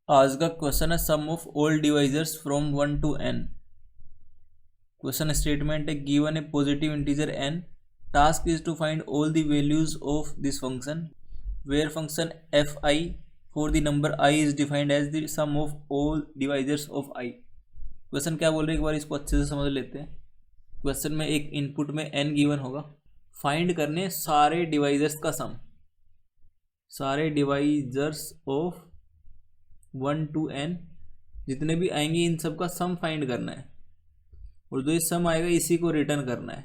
आज का क्वेश्चन है sum of all divisors from 1 to n। Question statement है given a positive integer n, task is to find all the values of this function where function fi for the number i is defined as the sum of all divisors of i। Question क्या बोल रहे हैं एक बार इसको अच्छे से समझ लेते हैं। क्वेश्चन में एक इनपुट में n गिवन होगा, फाइंड करने सारे डिवाइजर्स का सम, सारे डिवाइजर्स ऑफ 1 to n जितने भी आएंगे इन सब का सम फाइंड करना है, और जो ये सम आएगा इसी को रिटर्न करना है।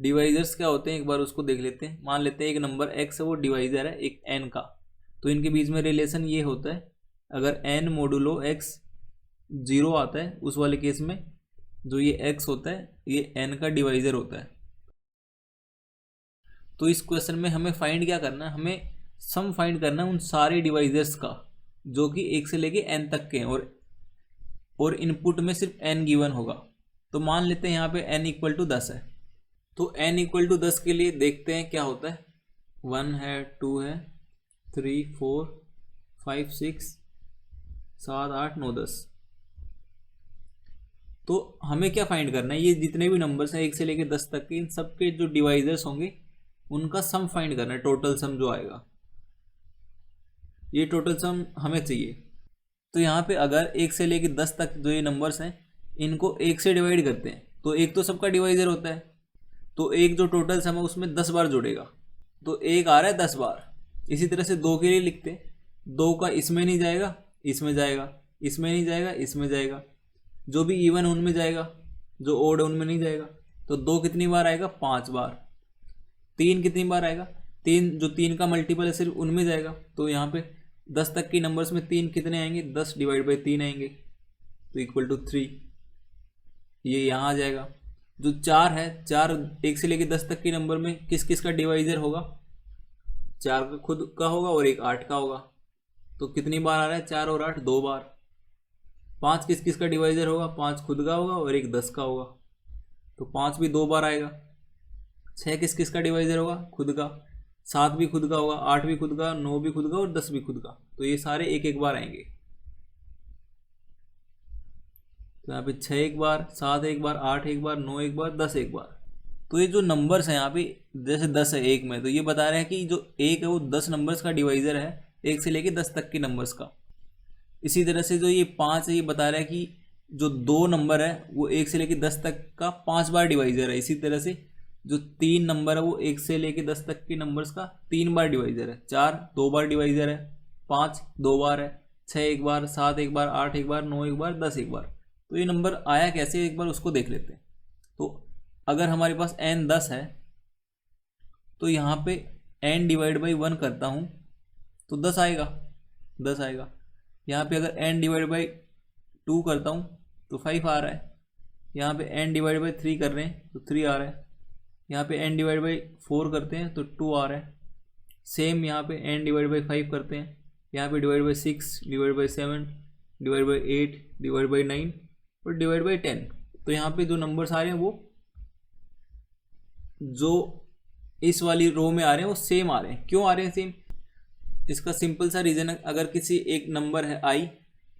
डिवाइजर्स क्या होते हैं एक बार उसको देख लेते हैं। मान लेते हैं एक नंबर x है वो डिवाइजर है एक n का, तो इनके बीच में रिलेशन ये होता है, अगर n मोडुलो x 0 आता है उस वाले केस में जो ये x होता है ये n का डिवाइजर होता है। तो इस क्वेश्चन में हमें फाइंड क्या करना है, हमें सम फाइंड करना है उन सारे डिवाइजर्स का जो कि 1 से लेके n तक के हैं, और इनपुट में सिर्फ n गिवन होगा। तो मान लेते हैं यहाँ पे n इक्वल टू 10 है, तो n इक्वल टू 10 के लिए देखते हैं क्या होता है। 1 है, 2 है, 3, 4, 5, 6, 7, 8, 9, 10। तो हमें क्या फाइंड करना है, ये जितने भी नंबर्स हैं 1 से लेके 10 तक के, इन सब के जो डिवाइजर्स होंगे उनका सम फाइंड करना है, टोटल सम जो आएगा ये टोटल सम हमें चाहिए। तो यहाँ पे अगर 1 से लेके 10 तक जो ये नंबर्स हैं इनको 1 से डिवाइड करते हैं तो एक तो सबका डिवाइजर होता है, तो एक जो टोटल सम है उसमें 10 बार जुड़ेगा, तो एक आ रहा है 10 बार। इसी तरह से 2 के लिए लिखते हैं, 2 का इसमें नहीं जाएगा, इसमें जाएगा, इसमें नहीं जाएगा, इसमें जाएगा, जो भी इवन है उनमें जाएगा, जो ओड है उनमें नहीं जाएगा। तो 2 कितनी बार आएगा, 5 बार। 3 कितनी बार आएगा, 3 जो 3 का मल्टीपल है सिर्फ उनमें जाएगा। तो यहाँ पे 10 तक की नंबर्स में 3 कितने आएंगे, 10 डिवाइड बाई 3 आएंगे, तो इक्वल टू 3, ये यहाँ आ जाएगा। जो 4 है, 4 1 से लेके 10 तक की नंबर में किस किस का डिवाइजर होगा, 4 का खुद का होगा और एक 8 का होगा, तो कितनी बार आ रहा है, 4 और 8 2 बार। 5 किस किस का डिवाइजर होगा, 5 खुद का होगा और एक 10 का होगा, तो 5 भी 2 बार आएगा। 6 किस किस का डिवाइजर होगा, खुद का, 7 भी खुद का होगा, 8 भी खुद का, 9 भी खुद का और 10 भी खुद का, तो ये सारे एक एक बार आएंगे। तो यहाँ पे 6 एक बार, 7 एक बार, 8 एक बार, 9 एक बार, 10 एक बार। तो ये जो नंबर्स हैं यहाँ पे जैसे 10 है एक में, तो ये बता रहे हैं कि जो एक है वो 10 नंबर्स का डिवाइजर है, 1 से लेके 10 तक के नंबर्स का। इसी तरह से जो ये 5 है ये बता रहा है कि जो 2 नंबर है वो 1 से लेके 10 तक का 5 बार डिवाइजर है। इसी तरह से जो 3 नंबर है वो 1 से लेके 10 तक के नंबर्स का 3 बार डिवाइजर है। 4 2 बार डिवाइजर है, 5 2 बार है, 6 एक बार, 7 एक बार, 8 एक बार, 9 एक बार, 10 एक बार। तो ये नंबर आया कैसे एक बार उसको देख लेते हैं। तो अगर हमारे पास n 10 है तो यहाँ पे n डिवाइड बाई 1 करता हूँ तो 10 आएगा, 10 आएगा। यहाँ पे अगर n डिवाइड बाई 2 करता हूँ तो 5 आ रहा है। यहाँ पे n डिवाइड बाई 3 कर रहे हैं तो 3 आ रहा है। यहाँ पे n डिवाइड बाई 4 करते हैं तो 2 आ रहा है। सेम यहाँ पे n डिवाइड बाई 5 करते हैं, यहाँ पे divide by 6, divide by 7, divide by 8, divide by 9 और डिवाइड बाई 10। तो यहाँ पे जो नंबर्स आ रहे हैं वो जो इस वाली रो में आ रहे हैं वो सेम आ रहे हैं। क्यों आ रहे हैं सेम, इसका सिंपल सा रीज़न है, अगर किसी एक नंबर है i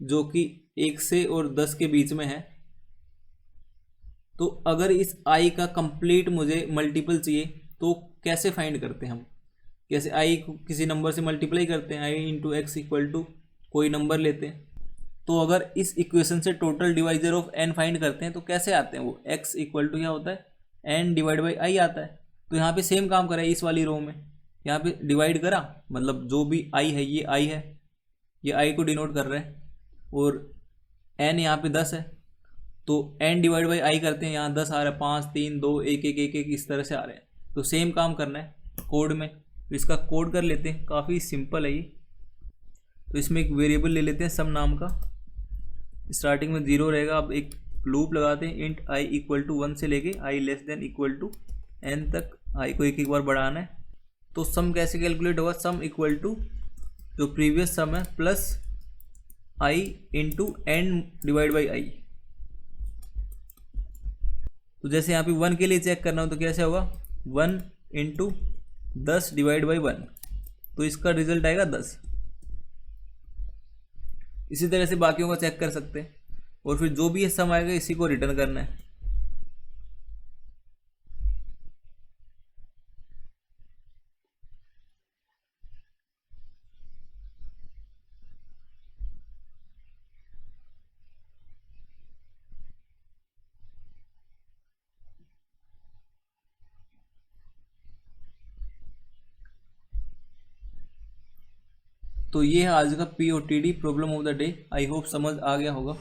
जो कि 1 से और 10 के बीच में है, तो अगर इस i का कंप्लीट मुझे मल्टीपल चाहिए तो कैसे फाइंड करते हैं हम, कैसे i को किसी नंबर से मल्टीप्लाई करते हैं, i into x equal to कोई नंबर लेते हैं। तो अगर इस इक्वेशन से total divisor of n find करते हैं तो कैसे आते हैं वो, x इक्वल टू क्या होता है, n डिवाइड बाई i आता है। तो यहाँ पे सेम काम करा है इस वाली रो में, यहाँ पे डिवाइड करा, मतलब जो भी i है ये i है, ये i को डिनोट कर रहा है, और n यहाँ पे 10 है तो n डिवाइड बाई i करते हैं, यहाँ 10 आ रहा है, 5 3 2 1 1 1 1 इस तरह से आ रहे हैं। तो सेम काम करना है कोड में, तो इसका कोड कर लेते हैं, काफ़ी सिंपल है ये। तो इसमें एक वेरिएबल ले लेते हैं सम नाम का, स्टार्टिंग में 0 रहेगा। अब एक लूप लगाते हैं, इंट i इक्वल टू 1 से लेके i less than equal to n तक i को एक एक बार बढ़ाना है। तो सम कैसे कैलकुलेट होगा, सम इक्वल टू जो प्रीवियस सम है plus i into n divide by i। तो जैसे यहाँ पे 1 के लिए चेक करना हो तो कैसे होगा, 1 इंटू 10 डिवाइड बाई 1, तो इसका रिजल्ट आएगा 10। इसी तरह से बाकियों का चेक कर सकते हैं, और फिर जो भी ये सम आएगा इसी को रिटर्न करना है। तो ये है आज का POTD problem of the day. I hope समझ आ गया होगा।